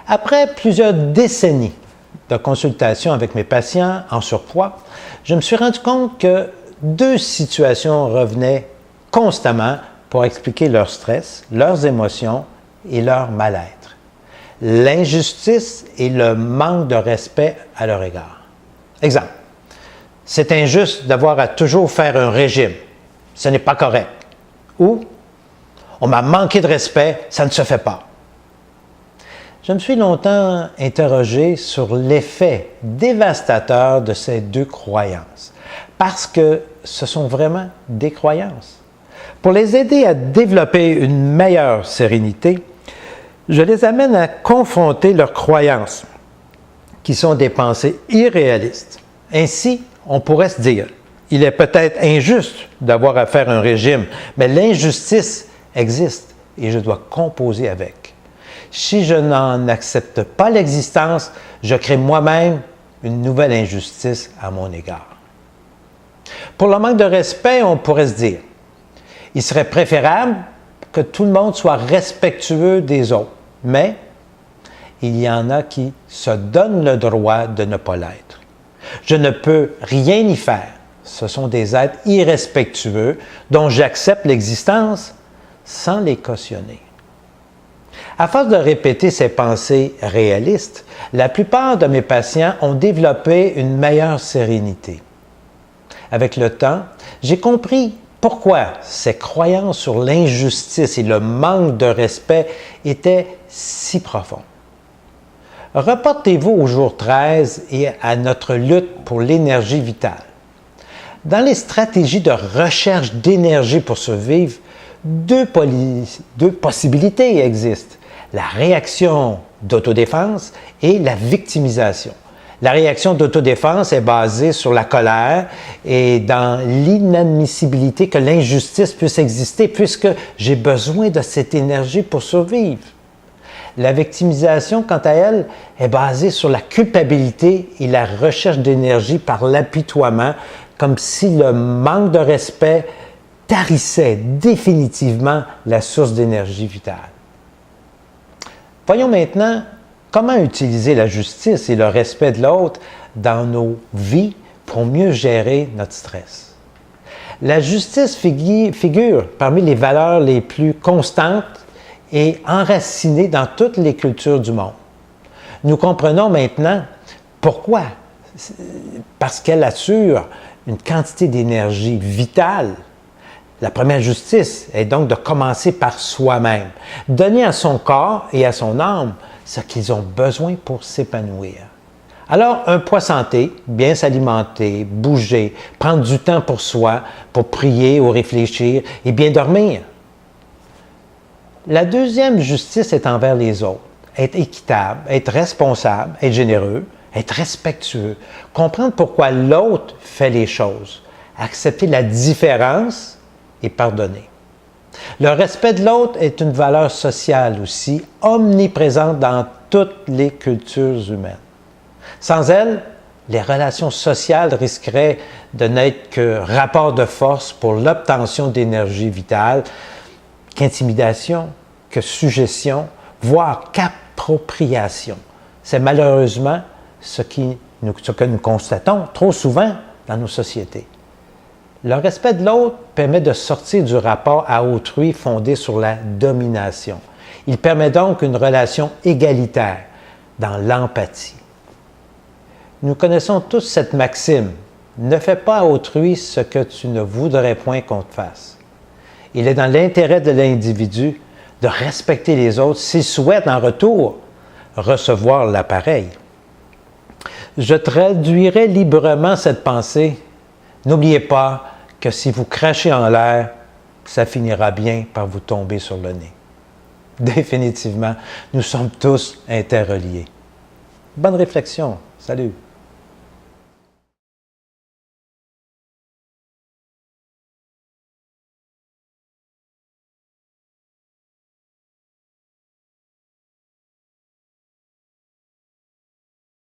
Après plusieurs décennies de consultation avec mes patients en surpoids, je me suis rendu compte que deux situations revenaient constamment pour expliquer leur stress, leurs émotions et leur mal-être. L'injustice et le manque de respect à leur égard. Exemple, c'est injuste d'avoir à toujours faire un régime. Ce n'est pas correct. Ou, on m'a manqué de respect, ça ne se fait pas. Je me suis longtemps interrogé sur l'effet dévastateur de ces deux croyances, parce que ce sont vraiment des croyances. Pour les aider à développer une meilleure sérénité, je les amène à confronter leurs croyances, qui sont des pensées irréalistes. Ainsi, on pourrait se dire, il est peut-être injuste d'avoir à faire un régime, mais l'injustice existe et je dois composer avec. Si je n'en accepte pas l'existence, je crée moi-même une nouvelle injustice à mon égard. Pour le manque de respect, on pourrait se dire, il serait préférable que tout le monde soit respectueux des autres, mais il y en a qui se donnent le droit de ne pas l'être. Je ne peux rien y faire. Ce sont des êtres irrespectueux dont j'accepte l'existence sans les cautionner. À force de répéter ces pensées réalistes, la plupart de mes patients ont développé une meilleure sérénité. Avec le temps, j'ai compris pourquoi ces croyances sur l'injustice et le manque de respect étaient si profonds. Reportez-vous au jour 13 et à notre lutte pour l'énergie vitale. Dans les stratégies de recherche d'énergie pour survivre, deux possibilités existent. La réaction d'autodéfense et la victimisation. La réaction d'autodéfense est basée sur la colère et dans l'inadmissibilité que l'injustice puisse exister puisque j'ai besoin de cette énergie pour survivre. La victimisation, quant à elle, est basée sur la culpabilité et la recherche d'énergie par l'apitoiement, comme si le manque de respect tarissait définitivement la source d'énergie vitale. Voyons maintenant comment utiliser la justice et le respect de l'autre dans nos vies pour mieux gérer notre stress. La justice figure parmi les valeurs les plus constantes et enracinées dans toutes les cultures du monde. Nous comprenons maintenant pourquoi. Parce qu'elle assure une quantité d'énergie vitale. La première justice est donc de commencer par soi-même, donner à son corps et à son âme ce qu'ils ont besoin pour s'épanouir. Alors, un poids santé, bien s'alimenter, bouger, prendre du temps pour soi, pour prier ou réfléchir et bien dormir. La deuxième justice est envers les autres. Être équitable, être responsable, être généreux, être respectueux, comprendre pourquoi l'autre fait les choses, accepter la différence et pardonner. Le respect de l'autre est une valeur sociale aussi, omniprésente dans toutes les cultures humaines. Sans elle, les relations sociales risqueraient de n'être que rapport de force pour l'obtention d'énergie vitale, qu'intimidation, que suggestion, voire qu'appropriation. C'est malheureusement ce que nous constatons trop souvent dans nos sociétés. Le respect de l'autre permet de sortir du rapport à autrui fondé sur la domination. Il permet donc une relation égalitaire dans l'empathie. Nous connaissons tous cette maxime « Ne fais pas à autrui ce que tu ne voudrais point qu'on te fasse ». Il est dans l'intérêt de l'individu de respecter les autres s'il souhaite en retour recevoir l'appareil. Je traduirai librement cette pensée. N'oubliez pas que si vous crachez en l'air, ça finira bien par vous tomber sur le nez. Définitivement, nous sommes tous interreliés. Bonne réflexion. Salut!